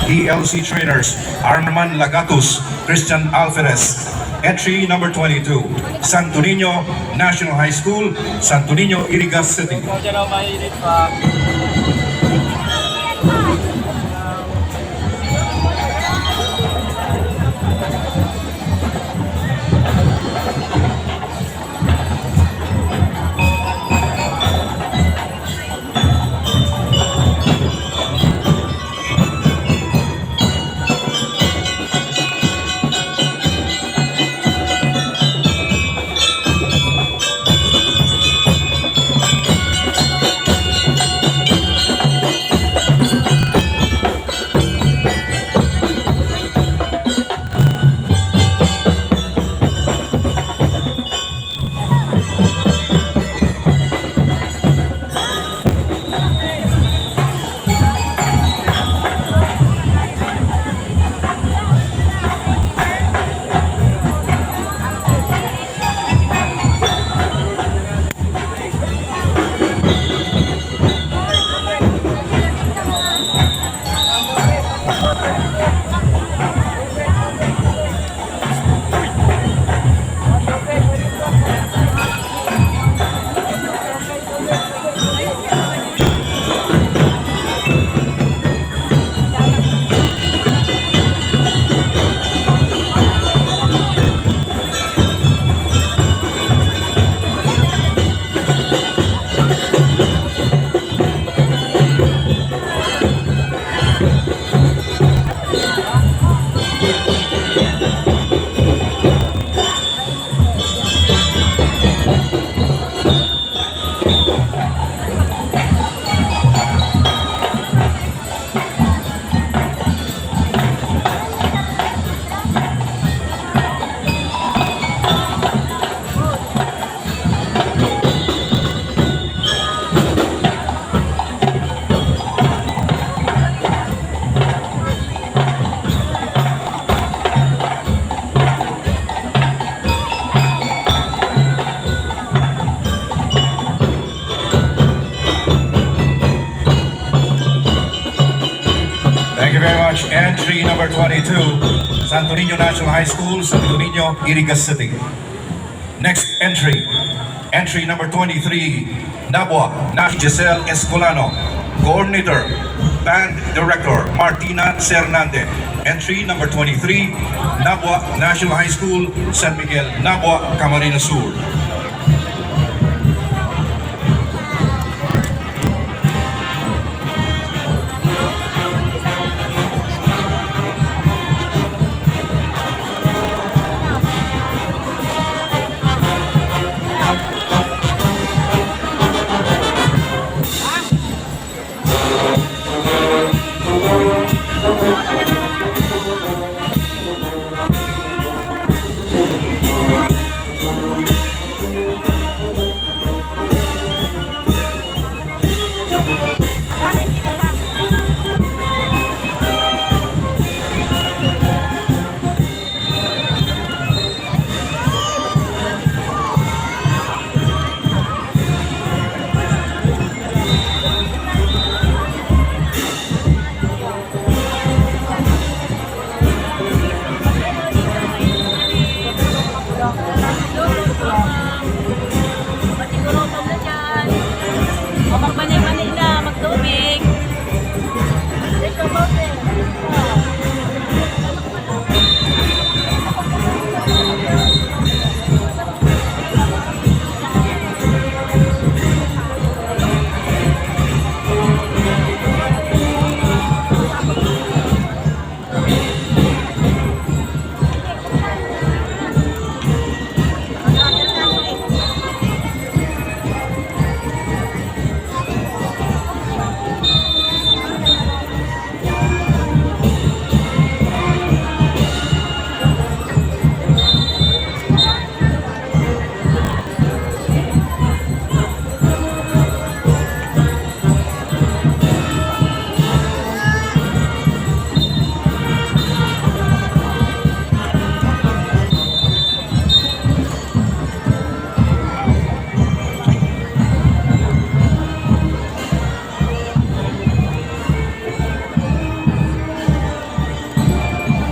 ELC trainers Arman Lagatus, Christian Alferez. Entry number 22, Santo Niño National High School, Santo Niño, Irigas City. Thank you very much. Entry number 22, Santo Niño National High School, Santo Niño, Irigas City. Next entry, entry number 23, Nabua, Giselle Escolano, Coordinator, Band Director, Martina Cernande. Entry number 23, Nabua National High School, San Miguel, Nabua, Camarines Sur.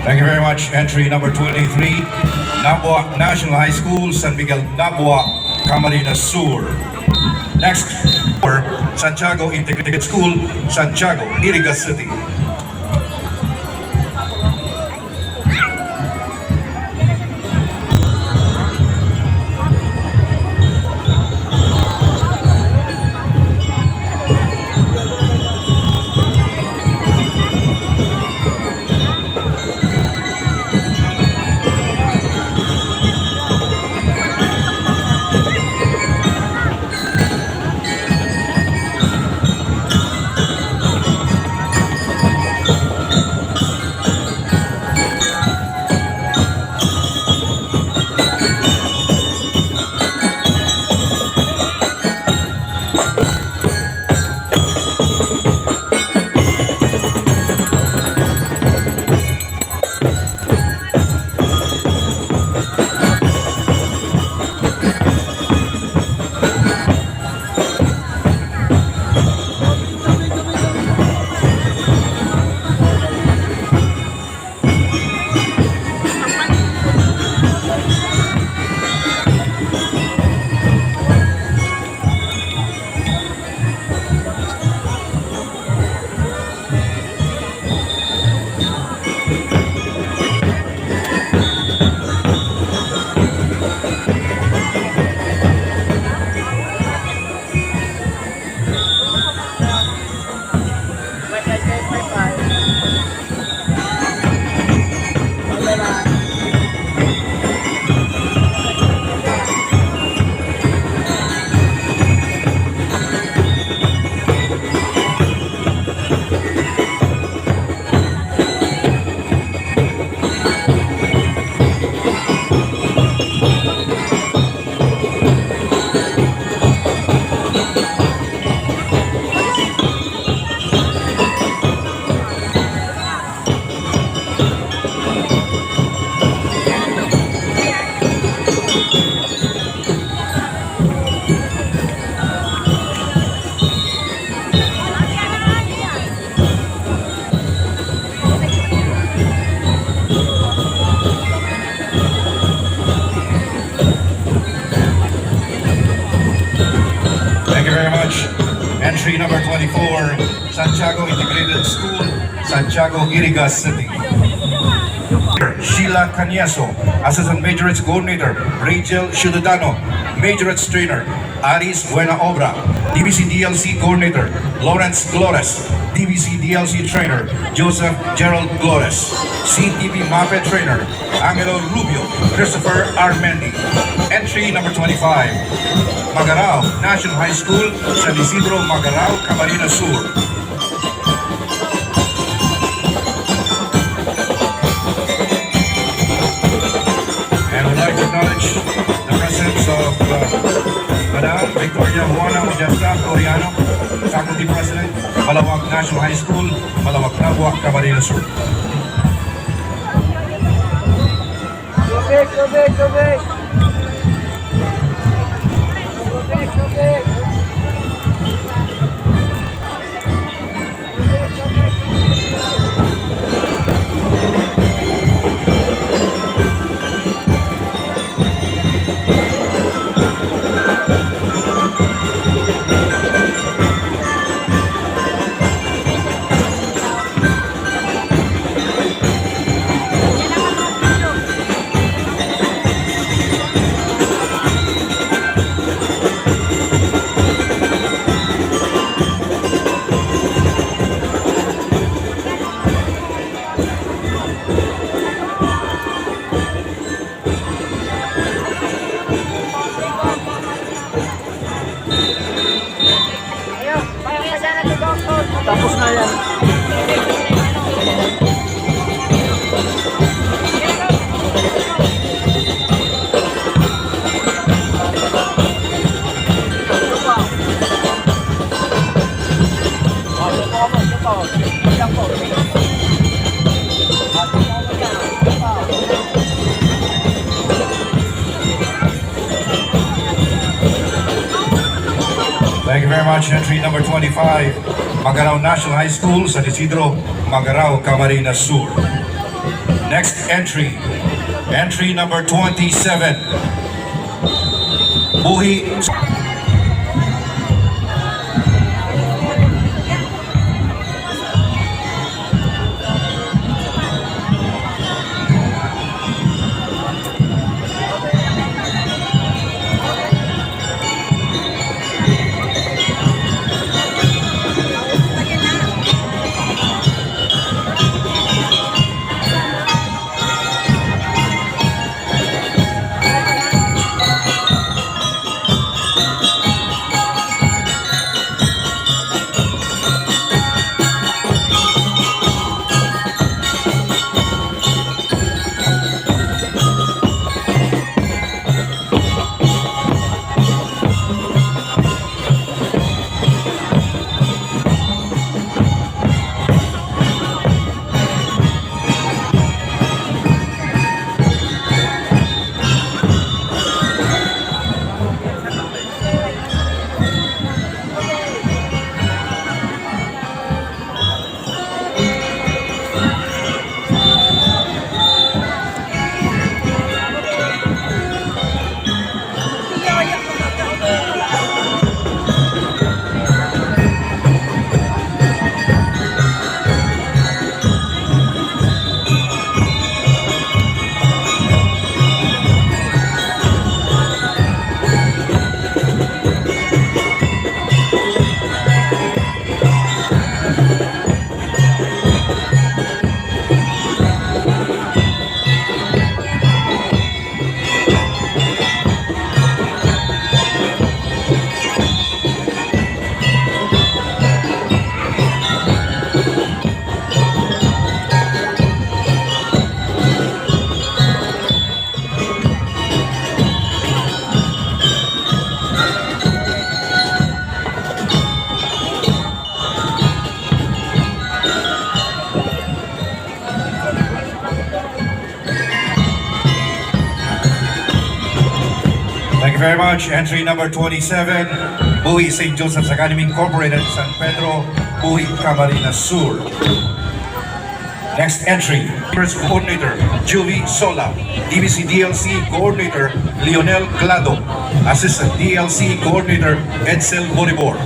Thank you very much. Entry number 23, Nabua National High School, San Miguel, Nabua, Camarines Sur. Next, for Santiago Integrated School, Santiago, Irigas City. Entry number 24, Santiago Integrated School, Santiago, Irigas City. Sheila Canieso, Assistant Majorates Coordinator, Rachel Ciudadano, Majorates Trainer, Aris Buena Obra, DBC DLC Coordinator, Lawrence Glores, DBC DLC Trainer, Joseph Gerald Glores, CTP MAPEH Trainer, Angelo Rubio, Christopher Armendi. Entry number 25, Magarao National High School, San Isidro, Magarao, Camarines Sur. And we'd like to acknowledge the presence of Madam Victoria Juana Modesta Coriano, Faculty President, Malawak National High School, Malawak Nabua, Camarines Sur. Tubig! Tapos na yan. Thank you very much. Entry number 25, Magarao National High School, San Isidro, Magarao, Camarines Sur. Next entry. Entry number 27. Buhi. Thank you very much. Entry number 27, Buhi St. Joseph's Academy Incorporated, San Pedro, Buhi, Camarines Sur. Next entry, First Coordinator, Julie Sola. DBC DLC Coordinator, Lionel Glado. Assistant DLC Coordinator, Edsel Boribor.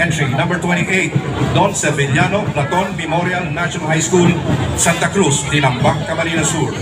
Entry number 28, Don Sevillano Platon Memorial National High School, Santa Cruz, Dinambak, Camarines Sur.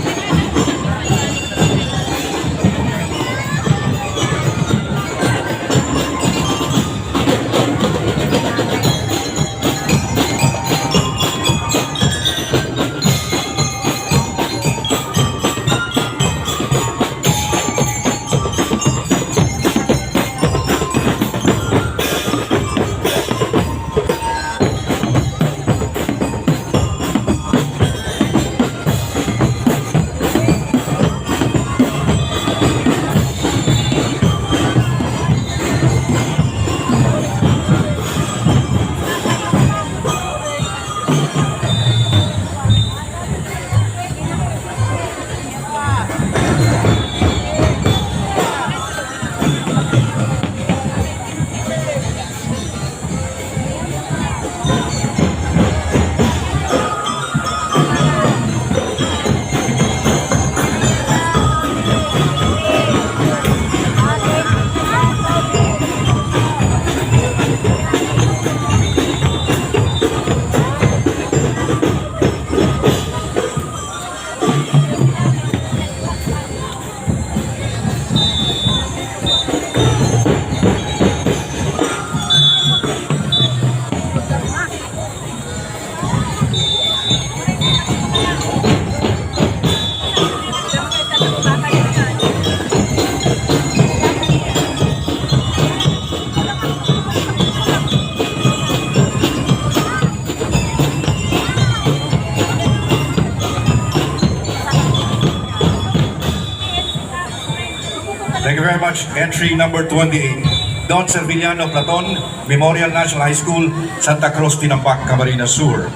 Thank you very much. Entry number 28, Don Servillano Platon, Memorial National High School, Santa Cruz, Tinampak, Camarines Sur.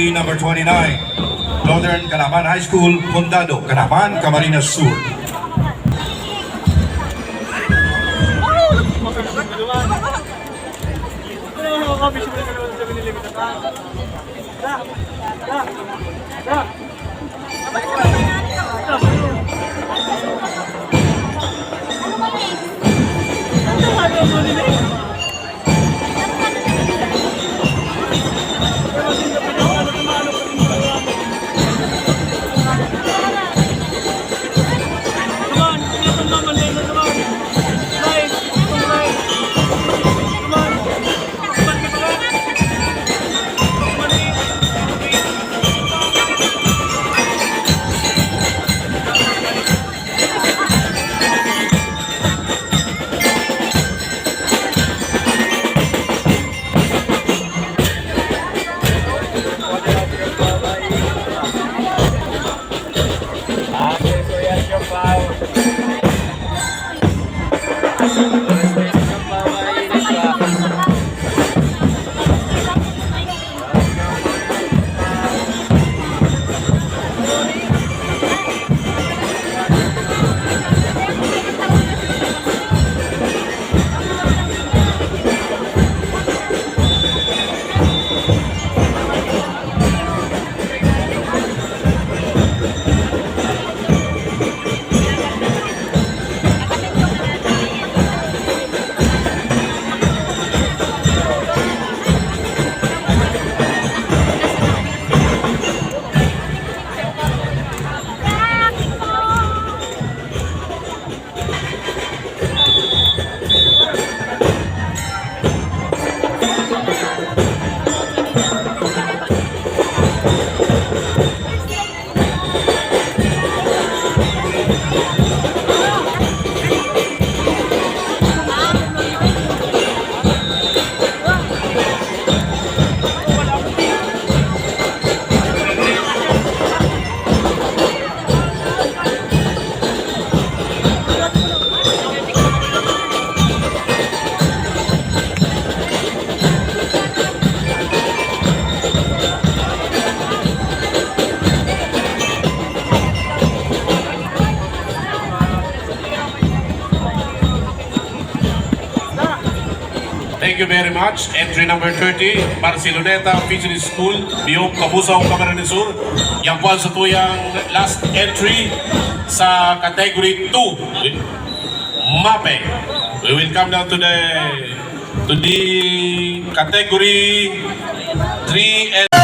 entry number 29, Northern Canaman High School, Condado, Canaman, Camarines Sur. Thank you very much. Entry number 30, Barceloneta Fisheries School, Biog, Kabusaw, Camarines Sur. Yan po sa tuyang last entry sa category 2, MAPEH. We will come down to the category 3 and